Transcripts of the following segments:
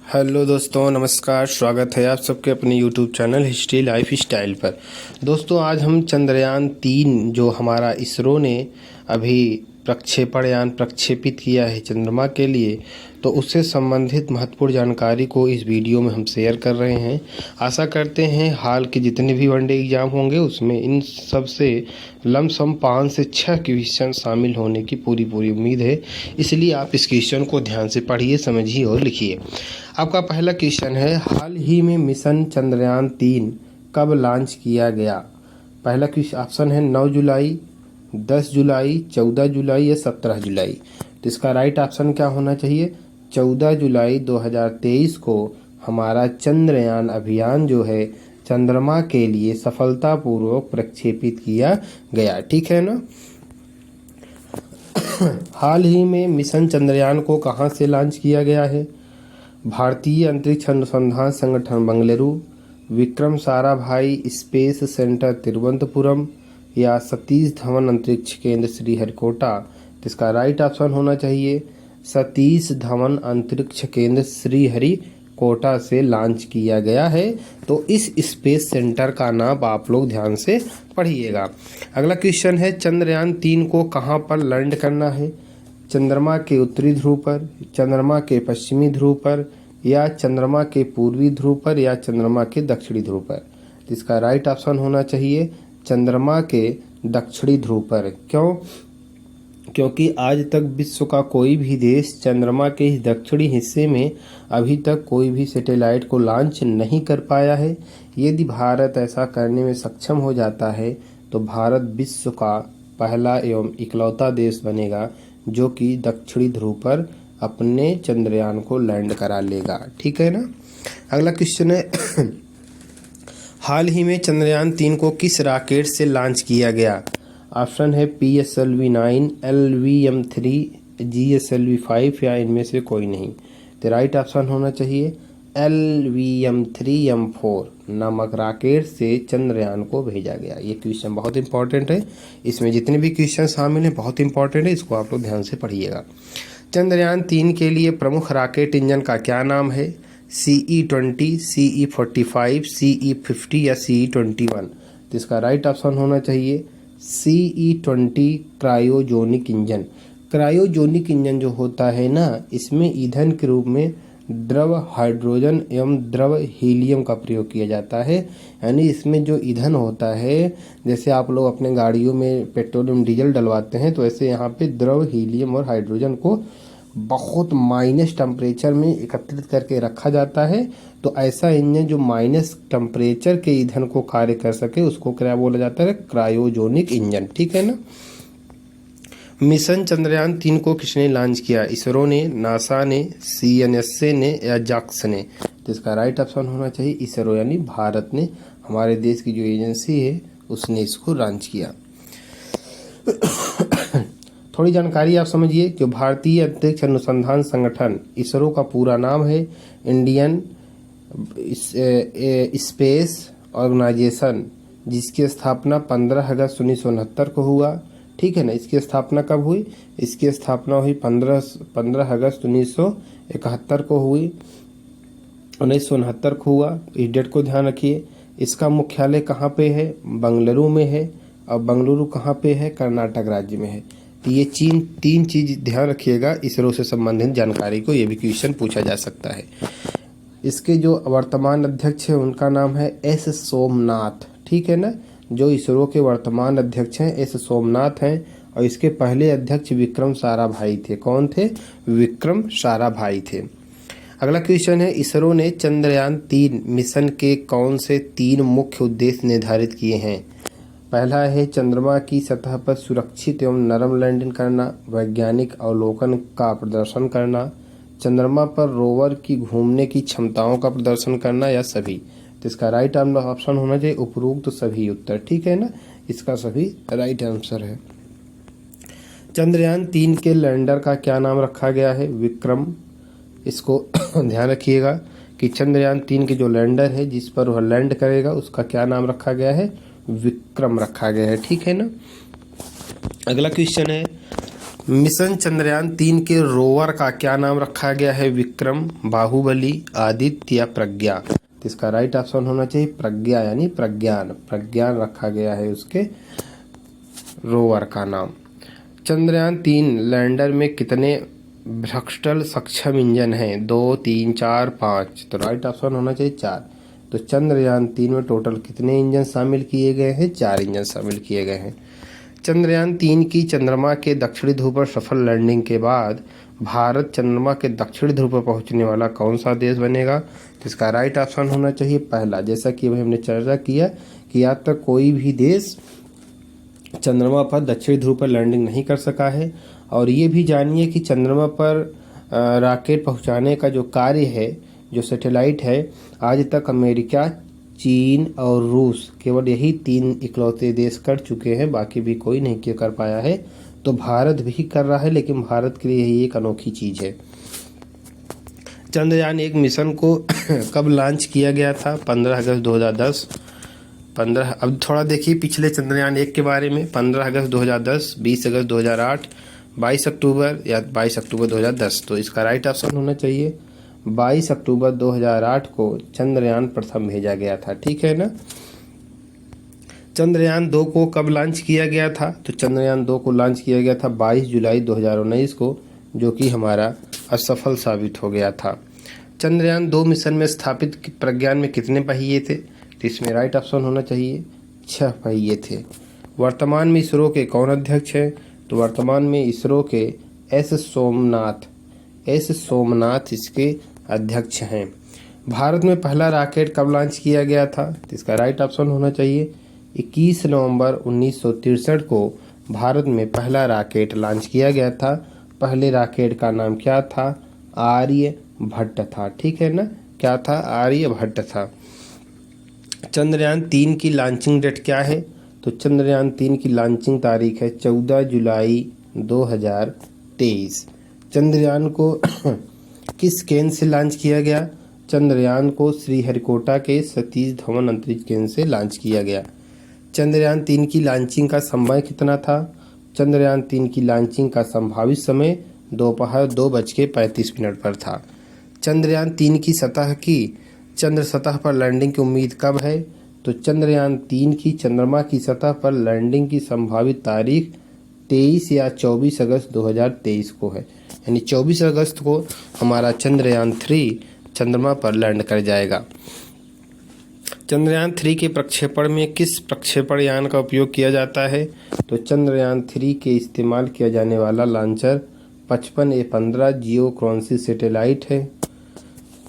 Hello दोस्तों, नमस्कार। स्वागत है आप सबके अपने YouTube channel history life style पर। दोस्तों, आज हम चंद्रयान-3 जो हमारा इसरो ने अभी प्रक्षेपण यान प्रक्षेपित किया है चंद्रमा के लिए, तो उससे संबंधित महत्वपूर्ण जानकारी को इस वीडियो में हम शेयर कर रहे हैं। आशा करते हैं हाल के जितने भी वनडे एग्ज़ाम होंगे उसमें इन सब से लमसम 5 से 6 क्वेश्चन शामिल होने की पूरी उम्मीद है। इसलिए आप इस क्वेश्चन को ध्यान से पढ़िए, समझिए और लिखिए। आपका पहला क्वेश्चन है, हाल ही में मिशन चंद्रयान-3 कब लॉन्च किया गया? पहला क्वेश्चन ऑप्शन है 9 जुलाई, 10 जुलाई, 14 जुलाई या 17 जुलाई। तो इसका राइट ऑप्शन क्या होना चाहिए? 14 जुलाई 2023 को हमारा चंद्रयान अभियान जो है चंद्रमा के लिए सफलतापूर्वक प्रक्षेपित किया गया। ठीक है ना। हाल ही में मिशन चंद्रयान को कहां से लॉन्च किया गया है? भारतीय अंतरिक्ष अनुसंधान संगठन बेंगलुरु, विक्रम साराभाई स्पेस सेंटर तिरुवनंतपुरम या सतीश धवन अंतरिक्ष केंद्र श्रीहरिकोटा। तो इसका राइट ऑप्शन होना चाहिए सतीश धवन अंतरिक्ष केंद्र श्रीहरिकोटा से लॉन्च किया गया है। तो इस स्पेस सेंटर का नाम आप लोग ध्यान से पढ़िएगा। अगला क्वेश्चन है, चंद्रयान-3 को कहां पर लैंड करना है? चंद्रमा के उत्तरी ध्रुव पर, चंद्रमा के पश्चिमी ध्रुव पर या चंद्रमा के पूर्वी ध्रुव पर या चंद्रमा के दक्षिणी ध्रुव पर। तो इसका राइट ऑप्शन होना चाहिए चंद्रमा के दक्षिणी ध्रुव पर। क्यों? क्योंकि आज तक विश्व का कोई भी देश चंद्रमा के इस दक्षिणी हिस्से में अभी तक कोई भी सैटेलाइट को लॉन्च नहीं कर पाया है। यदि भारत ऐसा करने में सक्षम हो जाता है तो भारत विश्व का पहला एवं इकलौता देश बनेगा जो कि दक्षिणी ध्रुव पर अपने चंद्रयान को लैंड करा लेगा। ठीक है ना। अगला क्वेश्चन है, हाल ही में चंद्रयान-3 को किस रॉकेट से लॉन्च किया गया? ऑप्शन है PSLV-9, LVM-3, GSLV-5 या इनमें से कोई नहीं। तो राइट ऑप्शन होना चाहिए LVM-3M4 नामक रॉकेट से चंद्रयान को भेजा गया। ये क्वेश्चन बहुत इंपॉर्टेंट है। इसमें जितने भी क्वेश्चन शामिल हैं बहुत इंपॉर्टेंट है, इसको आप लोग ध्यान से पढ़िएगा। चंद्रयान-3 के लिए प्रमुख रॉकेट इंजन का क्या नाम है? CE-20, CE-45, CE-50 या CE-21। तो इसका राइट ऑप्शन होना चाहिए CE-20 क्रायोजोनिक इंजन। क्रायोजोनिक इंजन जो होता है ना, इसमें ईंधन के रूप में द्रव हाइड्रोजन एवं द्रव हीलियम का प्रयोग किया जाता है। यानी इसमें जो ईंधन होता है, जैसे आप लोग अपने गाड़ियों में पेट्रोल एवं डीजल डलवाते हैं, तो ऐसे यहाँ पे द्रव हीलियम और हाइड्रोजन को बहुत माइनस टेम्परेचर में एकत्रित करके रखा जाता है। तो ऐसा इंजन जो माइनस टेम्परेचर के ईंधन को कार्य कर सके उसको क्या बोला जाता है? क्रायोजोनिक इंजन। ठीक है ना। मिशन चंद्रयान-3 को किसने लॉन्च किया? इसरो ने, नासा ने, CNSA ने या जाक्स ने। तो इसका राइट ऑप्शन होना चाहिए इसरो, यानी भारत ने, हमारे देश की जो एजेंसी है उसने इसको लॉन्च किया। थोड़ी जानकारी आप समझिए। जो भारतीय अंतरिक्ष अनुसंधान संगठन इसरो का पूरा नाम है इंडियन स्पेस ऑर्गेनाइजेशन, जिसकी स्थापना 15 अगस्त 1969 को हुआ। ठीक है ना। इसकी स्थापना कब हुई? इसकी स्थापना हुई 15 अगस्त 1971 को हुई, 1969 को हुआ। इस डेट को ध्यान रखिए। इसका मुख्यालय कहाँ पे है? बेंगलुरु में है। और बेंगलुरु कहाँ पे है? कर्नाटक राज्य में है। तो ये तीन चीज ध्यान रखिएगा इसरो से संबंधित जानकारी को, ये भी क्वेश्चन पूछा जा सकता है। इसके जो वर्तमान अध्यक्ष है उनका नाम है S सोमनाथ। ठीक है ना। जो इसरो के वर्तमान अध्यक्ष हैं S सोमनाथ हैं, और इसके पहले अध्यक्ष विक्रम साराभाई थे। कौन थे? विक्रम साराभाई थे। अगला क्वेश्चन है, इसरो ने चंद्रयान-3 मिशन के कौन से 3 मुख्य उद्देश्य निर्धारित किए हैं? पहला है चंद्रमा की सतह पर सुरक्षित एवं नरम लैंडिंग करना, वैज्ञानिक अवलोकन का प्रदर्शन करना, चंद्रमा पर रोवर की घूमने की क्षमताओं का प्रदर्शन करना या सभी। तो इसका राइट ऑप्शन होना चाहिए उपरोक्त तो सभी उत्तर। ठीक है ना। इसका सभी राइट आंसर है। चंद्रयान-3 के लैंडर का क्या नाम रखा गया है? विक्रम। इसको ध्यान रखिएगा कि चंद्रयान-3 के जो लैंडर है जिस पर वह लैंड करेगा उसका क्या नाम रखा गया है? विक्रम रखा गया है। ठीक है ना। अगला क्वेश्चन है, मिशन चंद्रयान 3 के रोवर का क्या नाम रखा गया है? विक्रम, बाहुबली, आदित्य या प्रज्ञा? तो इसका राइट ऑप्शन होना चाहिए प्रज्ञा, यानी प्रज्ञान। प्रज्ञान रखा गया है उसके रोवर का नाम। चंद्रयान 3 लैंडर में कितने भ्रष्टल सक्षम इंजन हैं? 2, 3, 4, 5? तो राइट ऑप्शन होना चाहिए 4। तो चंद्रयान 3 में टोटल कितने इंजन शामिल किए गए हैं? 4 इंजन शामिल किए गए हैं। चंद्रयान 3 की चंद्रमा के दक्षिणी ध्रुव पर सफल लैंडिंग के बाद भारत चंद्रमा के दक्षिणी ध्रुव पर पहुंचने वाला कौन सा देश बनेगा? तो इसका राइट ऑप्शन होना चाहिए पहला। जैसा कि अभी हमने चर्चा किया कि आज तक कोई भी देश चंद्रमा पर दक्षिणी ध्रुव पर लैंडिंग नहीं कर सका है। और ये भी जानिए कि चंद्रमा पर रॉकेट पहुंचाने का जो कार्य है, जो सैटेलाइट है, आज तक अमेरिका, चीन और रूस, केवल यही 3 इकलौते देश कर चुके हैं, बाकी भी कोई नहीं कर पाया है। तो भारत भी कर रहा है, लेकिन भारत के लिए यही एक अनोखी चीज़ है। चंद्रयान 1 मिशन को कब लॉन्च किया गया था? 15 अगस्त 2010। अब थोड़ा देखिए पिछले चंद्रयान 1 के बारे में। 15 अगस्त 2010, 20 अगस्त 2008, 22 अक्टूबर या 22 अक्टूबर 2010? तो इसका राइट ऑप्शन होना चाहिए 22 अक्टूबर 2008 को चंद्रयान प्रथम भेजा गया था। ठीक है ना। चंद्रयान 2 को कब लॉन्च किया गया था? तो चंद्रयान 2 को लॉन्च किया गया था 22 जुलाई 2019 को, जो कि हमारा असफल साबित हो गया था। चंद्रयान 2 मिशन में स्थापित प्रज्ञान में कितने पहिए थे? तो इसमें राइट ऑप्शन होना चाहिए 6 पहिए थे। वर्तमान में इसरो के कौन अध्यक्ष हैं? तो वर्तमान में इसरो के एस सोमनाथ इसके अध्यक्ष हैं। भारत में पहला रॉकेट कब लॉन्च किया गया था? तो इसका राइट ऑप्शन होना चाहिए 21 नवंबर 1963 को भारत में पहला रॉकेट लॉन्च किया गया था। पहले रॉकेट का नाम क्या था? आर्यभट्ट था। ठीक है ना। क्या था? आर्यभट्ट था। चंद्रयान 3 की लॉन्चिंग डेट क्या है? तो चंद्रयान 3 की लॉन्चिंग तारीख है 14 जुलाई 2023। चंद्रयान को किस केंद्र से लॉन्च किया गया? चंद्रयान को श्रीहरिकोटा के सतीश धवन अंतरिक्ष केंद्र से लॉन्च किया गया। चंद्रयान 3 की लॉन्चिंग का समय कितना था? चंद्रयान 3 की लॉन्चिंग का संभावित समय दोपहर 2:35 पर था। चंद्रयान 3 की चंद्र सतह पर लैंडिंग की उम्मीद कब है? तो चंद्रयान 3 की चंद्रमा की सतह पर लैंडिंग की संभावित तारीख 23 या 24 अगस्त 2023 को है। यानी 24 अगस्त को हमारा चंद्रयान 3 चंद्रमा पर लैंड कर जाएगा। चंद्रयान 3 के प्रक्षेपण में किस प्रक्षेपण यान का उपयोग किया जाता है? तो चंद्रयान 3 के इस्तेमाल किया जाने वाला लॉन्चर 55A-15 जियोक्रोन्सी सैटेलाइट है।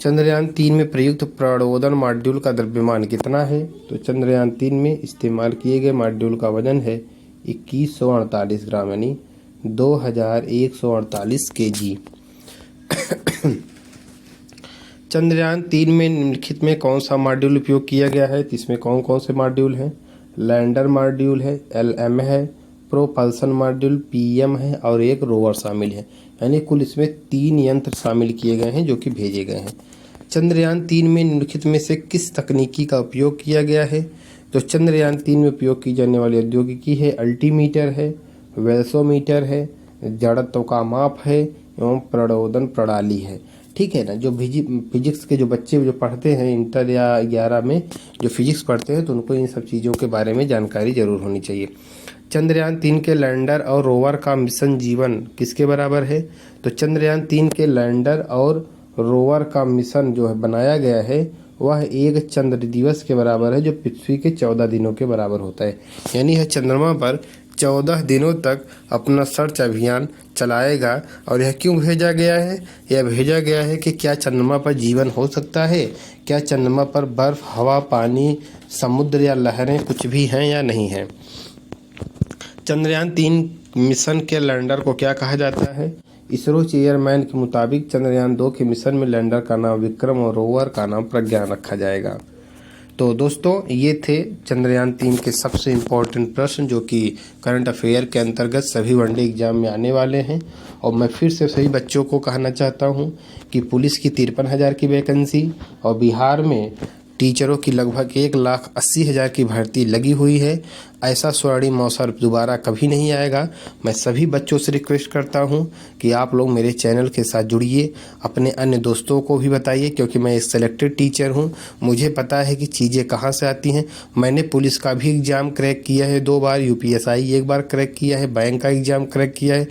चंद्रयान 3 में प्रयुक्त प्रणोदन मॉड्यूल का द्रव्यमान कितना है? तो चंद्रयान 3 में इस्तेमाल किए गए मॉड्यूल का वजन है 2148 ग्राम, यानी 2148 kg। चंद्रयान 3 में निम्नलिखित में कौन सा मॉड्यूल उपयोग किया गया है? तो इसमें कौन कौन से मॉड्यूल हैं? लैंडर मॉड्यूल है, LM है, प्रोपल्सन मॉड्यूल PM है और एक रोवर शामिल है। यानी कुल इसमें 3 यंत्र शामिल किए गए हैं जो कि भेजे गए हैं। चंद्रयान 3 में निम्नलिखित में से किस तकनीकी का उपयोग किया गया है? तो चंद्रयान 3 में उपयोग की जाने वाली औद्योगिकी है अल्टीमीटर है, वेल्सोमीटर है, जड़त्व का माप है एवं प्रणोदन प्रणाली है। ठीक है ना। जो फिजिक्स के जो बच्चे जो पढ़ते हैं इंटर या 11 में जो फिजिक्स पढ़ते हैं, तो उनको इन सब चीज़ों के बारे में जानकारी जरूर होनी चाहिए। चंद्रयान 3 के लैंडर और रोवर का मिशन जीवन किसके बराबर है? तो चंद्रयान 3 के लैंडर और रोवर का मिशन जो है बनाया गया है वह एक चंद्र दिवस के बराबर है, जो पृथ्वी के 14 दिनों के बराबर होता है। यानी यह चंद्रमा पर 14 दिनों तक अपना सर्च अभियान चलाएगा। और यह क्यों भेजा गया है? यह भेजा गया है कि क्या चंद्रमा पर जीवन हो सकता है, क्या चंद्रमा पर बर्फ, हवा, पानी, समुद्र या लहरें कुछ भी हैं या नहीं है। चंद्रयान 3 मिशन के लैंडर को क्या कहा जाता है? इसरो चेयरमैन के मुताबिक चंद्रयान 2 के मिशन में लैंडर का नाम विक्रम और रोवर का नाम प्रज्ञान रखा जाएगा। तो दोस्तों ये थे चंद्रयान 3 के सबसे इम्पोर्टेंट प्रश्न जो कि करंट अफेयर के अंतर्गत सभी वनडे एग्जाम में आने वाले हैं। और मैं फिर से सभी बच्चों को कहना चाहता हूँ कि पुलिस की 53,000 की वैकेंसी और बिहार में टीचरों की लगभग 1,80,000 की भर्ती लगी हुई है। ऐसा स्वर्णिम अवसर दोबारा कभी नहीं आएगा। मैं सभी बच्चों से रिक्वेस्ट करता हूं कि आप लोग मेरे चैनल के साथ जुड़िए, अपने अन्य दोस्तों को भी बताइए, क्योंकि मैं एक सेलेक्टेड टीचर हूं, मुझे पता है कि चीज़ें कहां से आती हैं। मैंने पुलिस का भी एग्ज़ाम क्रैक किया है 2 बार, यूपीएसआई 1 बार क्रैक किया है, बैंक का एग्ज़ाम क्रैक किया है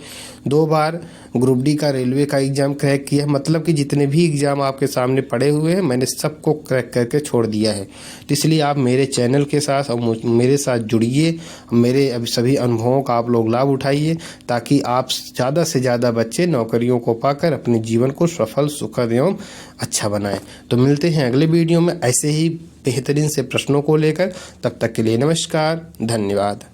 2 बार, ग्रुप डी का रेलवे का एग्ज़ाम क्रैक किया है। मतलब कि जितने भी एग्ज़ाम आपके सामने पड़े हुए हैं मैंने सबको क्रैक करके छोड़ दिया है। तो इसलिए आप मेरे चैनल के साथ और मेरे साथ जुड़िए, मेरे सभी अनुभवों का आप लोग लाभ उठाइए, ताकि आप ज़्यादा से ज़्यादा बच्चे नौकरियों को पाकर अपने जीवन को सफल, सुखद एवं अच्छा बनाएं। तो मिलते हैं अगले वीडियो में ऐसे ही बेहतरीन से प्रश्नों को लेकर। तब तक के लिए नमस्कार, धन्यवाद।